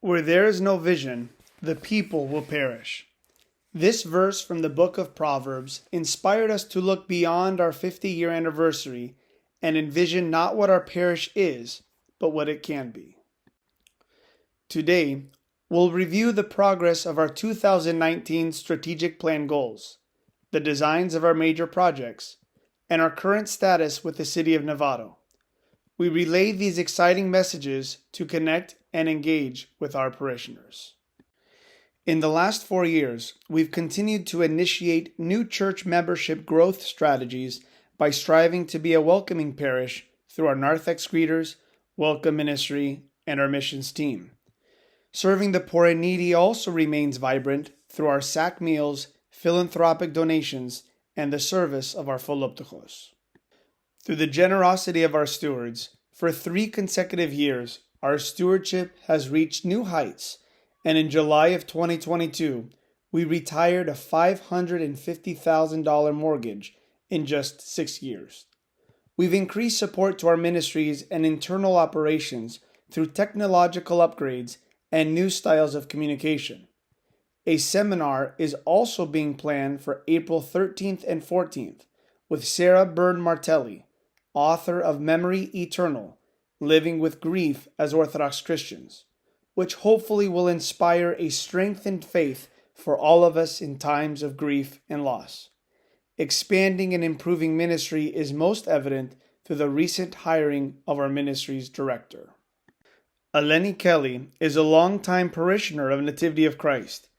Where there is no vision, the people will perish. This verse from the book of Proverbs inspired us to look beyond our 50-year anniversary and envision not what our parish is, but what it can be. Today, we'll review the progress of our 2019 strategic plan goals, the designs of our major projects, and our current status with the City of Novato. We relay these exciting messages to connect and engage with our parishioners. In the last 4 years, we've continued to initiate new church membership growth strategies by striving to be a welcoming parish through our narthex greeters, welcome ministry, and our missions team. Serving the poor and needy also remains vibrant through our sack meals, philanthropic donations, and the service of our philoptochos. Through the generosity of our stewards, for 3 consecutive years, our stewardship has reached new heights, and in July of 2022, we retired a $550,000 mortgage in just 6 years. We've increased support to our ministries and internal operations through technological upgrades and new styles of communication. A seminar is also being planned for April 13th and 14th with Sarah Byrne Martelli, author of Memory Eternal, Living with Grief as Orthodox Christians, which hopefully will inspire a strengthened faith for all of us in times of grief and loss. Expanding and improving ministry is most evident through the recent hiring of our ministry's director. Eleni Kelly is a longtime parishioner of Nativity of Christ,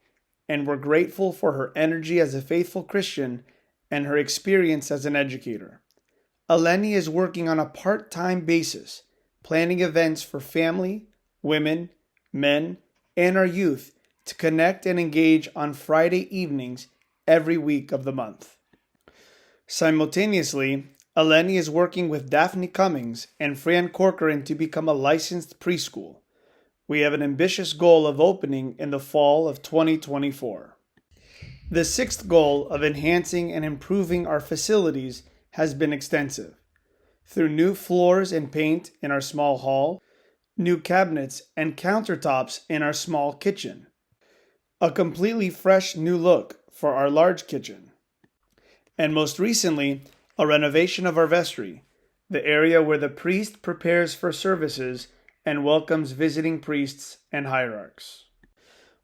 and we're grateful for her energy as a faithful Christian and her experience as an educator. Eleni is working on a part-time basis, planning events for family, women, men, and our youth to connect and engage on Friday evenings every week of the month. Simultaneously, Eleni is working with Daphne Cummings and Fran Corcoran to become a licensed preschool. We have an ambitious goal of opening in the fall of 2024. The 6th goal of enhancing and improving our facilities has been extensive. Through new floors and paint in our small hall, new cabinets and countertops in our small kitchen, a completely fresh new look for our large kitchen, and most recently, a renovation of our vestry, the area where the priest prepares for services and welcomes visiting priests and hierarchs.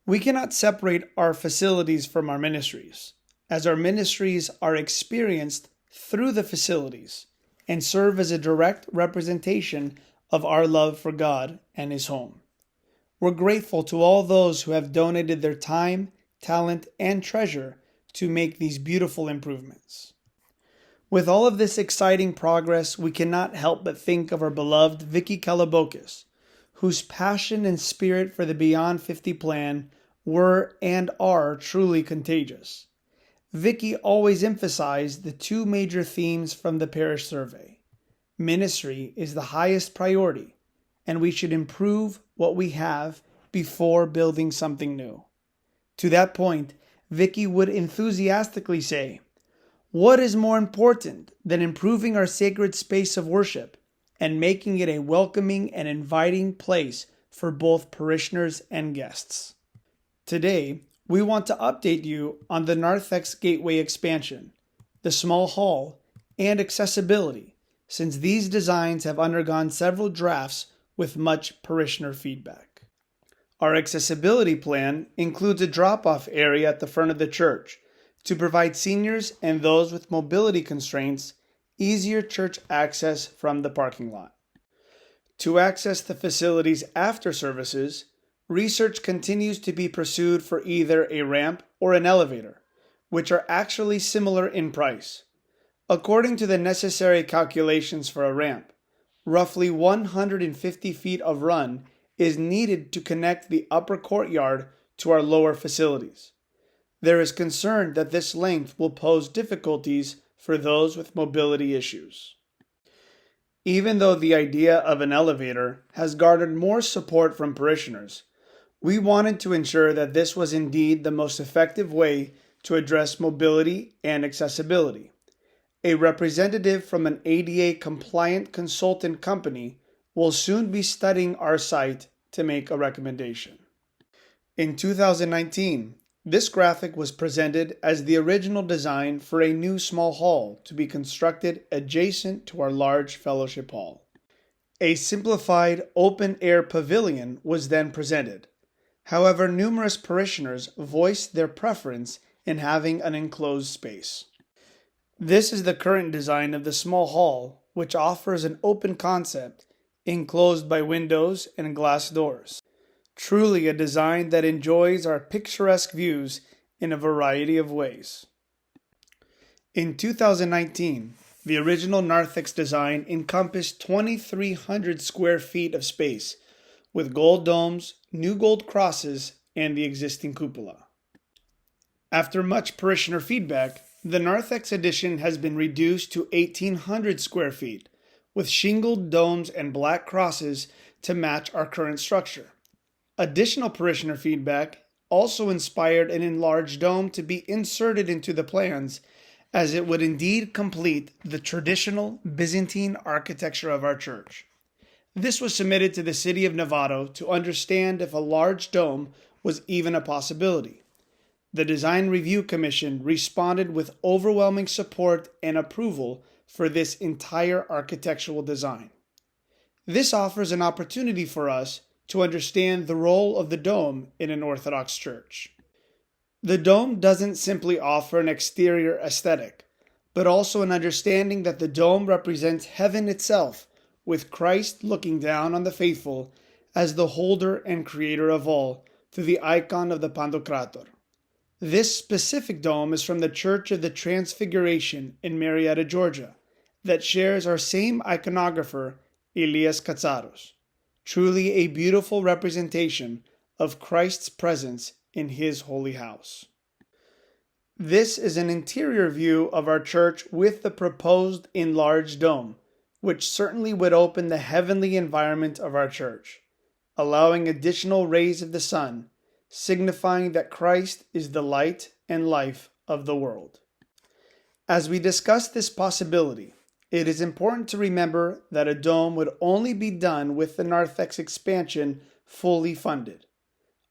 We cannot separate our facilities from our ministries, as our ministries are experienced through the facilities and serve as a direct representation of our love for God and His home. We're grateful to all those who have donated their time, talent, and treasure to make these beautiful improvements. With all of this exciting progress, we cannot help but think of our beloved Vicky Kalabokis, whose passion and spirit for the Beyond 50 plan were and are truly contagious. Vicky always emphasized the 2 major themes from the parish survey. Ministry is the highest priority, and we should improve what we have before building something new. To that point, Vicky would enthusiastically say, "What is more important than improving our sacred space of worship and making it a welcoming and inviting place for both parishioners and guests?" Today, we want to update you on the narthex gateway expansion, the small hall, and accessibility, since these designs have undergone several drafts with much parishioner feedback. Our accessibility plan includes a drop-off area at the front of the church to provide seniors and those with mobility constraints easier church access from the parking lot. To access the facilities after services, research continues to be pursued for either a ramp or an elevator, which are actually similar in price. According to the necessary calculations for a ramp, roughly 150 feet of run is needed to connect the upper courtyard to our lower facilities. There is concern that this length will pose difficulties for those with mobility issues. Even though the idea of an elevator has garnered more support from parishioners, we wanted to ensure that this was indeed the most effective way to address mobility and accessibility. A representative from an ADA-compliant consultant company will soon be studying our site to make a recommendation. In 2019, this graphic was presented as the original design for a new small hall to be constructed adjacent to our large fellowship hall. A simplified open-air pavilion was then presented. However, numerous parishioners voiced their preference in having an enclosed space. This is the current design of the small hall, which offers an open concept, enclosed by windows and glass doors. Truly a design that enjoys our picturesque views in a variety of ways. In 2019, the original narthex design encompassed 2,300 square feet of space, with gold domes, new gold crosses, and the existing cupola. After much parishioner feedback, the narthex edition has been reduced to 1,800 square feet, with shingled domes and black crosses to match our current structure. Additional parishioner feedback also inspired an enlarged dome to be inserted into the plans, as it would indeed complete the traditional Byzantine architecture of our church. This was submitted to the city of Novato to understand if a large dome was even a possibility. The Design Review Commission responded with overwhelming support and approval for this entire architectural design. This offers an opportunity for us to understand the role of the dome in an Orthodox church. The dome doesn't simply offer an exterior aesthetic, but also an understanding that the dome represents heaven itself, with Christ looking down on the faithful as the holder and creator of all through the icon of the Pantocrator. This specific dome is from the Church of the Transfiguration in Marietta, Georgia, that shares our same iconographer, Elias Katsaros. Truly a beautiful representation of Christ's presence in his holy house. This is an interior view of our church with the proposed enlarged dome, which certainly would open the heavenly environment of our church, allowing additional rays of the sun, signifying that Christ is the light and life of the world. As we discuss this possibility, it is important to remember that a dome would only be done with the narthex expansion fully funded.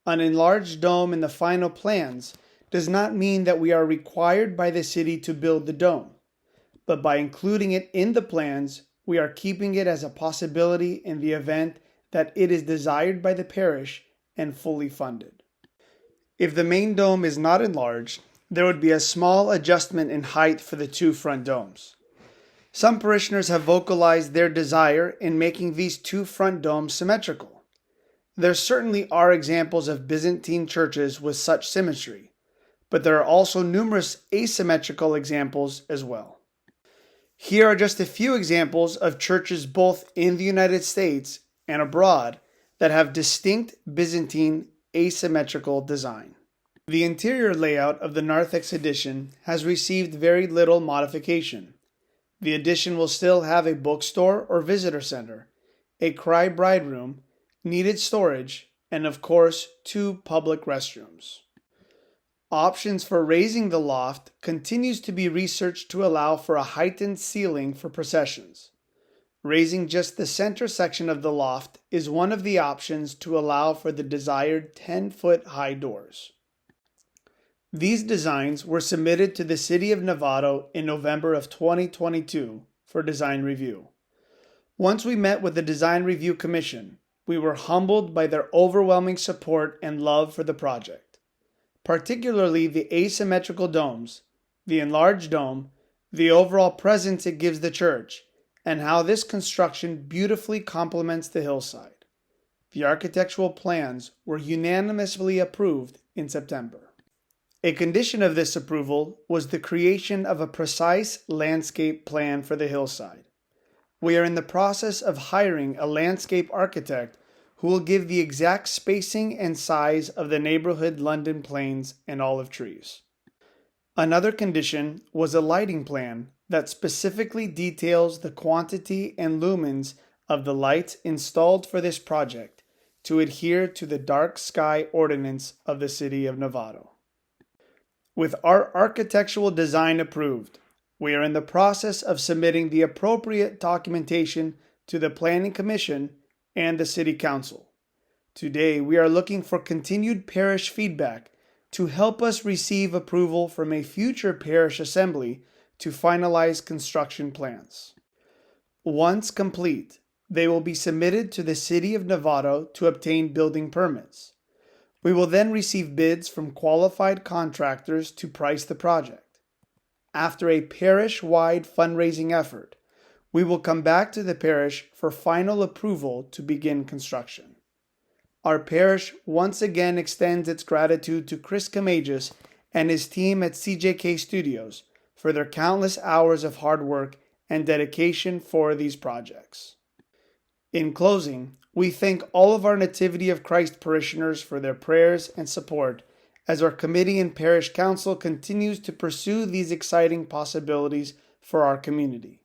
An enlarged dome in the final plans does not mean that we are required by the city to build the dome, but by including it in the plans, we are keeping it as a possibility in the event that it is desired by the parish and fully funded. If the main dome is not enlarged, there would be a small adjustment in height for the two front domes. Some parishioners have vocalized their desire in making these two front domes symmetrical. There certainly are examples of Byzantine churches with such symmetry, but there are also numerous asymmetrical examples as well. Here are just a few examples of churches both in the United States and abroad that have distinct Byzantine asymmetrical design. The interior layout of the narthex edition has received very little modification. The addition will still have a bookstore or visitor center, a cry bride room, needed storage, and of course, 2 public restrooms. Options for raising the loft continues to be researched to allow for a heightened ceiling for processions. Raising just the center section of the loft is one of the options to allow for the desired 10-foot high doors. These designs were submitted to the City of Novato in November of 2022 for design review. Once we met with the Design Review Commission, we were humbled by their overwhelming support and love for the project, particularly the asymmetrical domes, the enlarged dome, the overall presence it gives the church, and how this construction beautifully complements the hillside. The architectural plans were unanimously approved in September. A condition of this approval was the creation of a precise landscape plan for the hillside. We are in the process of hiring a landscape architect who will give the exact spacing and size of the neighborhood London planes and olive trees. Another condition was a lighting plan that specifically details the quantity and lumens of the lights installed for this project to adhere to the dark sky ordinance of the City of Novato. With our architectural design approved, we are in the process of submitting the appropriate documentation to the Planning Commission and the City Council. Today, we are looking for continued parish feedback to help us receive approval from a future parish assembly to finalize construction plans. Once complete, they will be submitted to the City of Novato to obtain building permits. We will then receive bids from qualified contractors to price the project. After a parish-wide fundraising effort, we will come back to the parish for final approval to begin construction. Our parish once again extends its gratitude to Chris Camages and his team at CJK Studios for their countless hours of hard work and dedication for these projects. In closing, we thank all of our Nativity of Christ parishioners for their prayers and support as our committee and parish council continues to pursue these exciting possibilities for our community.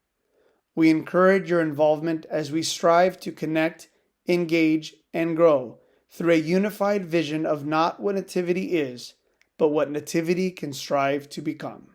We encourage your involvement as we strive to connect, engage, and grow through a unified vision of not what Nativity is, but what Nativity can strive to become.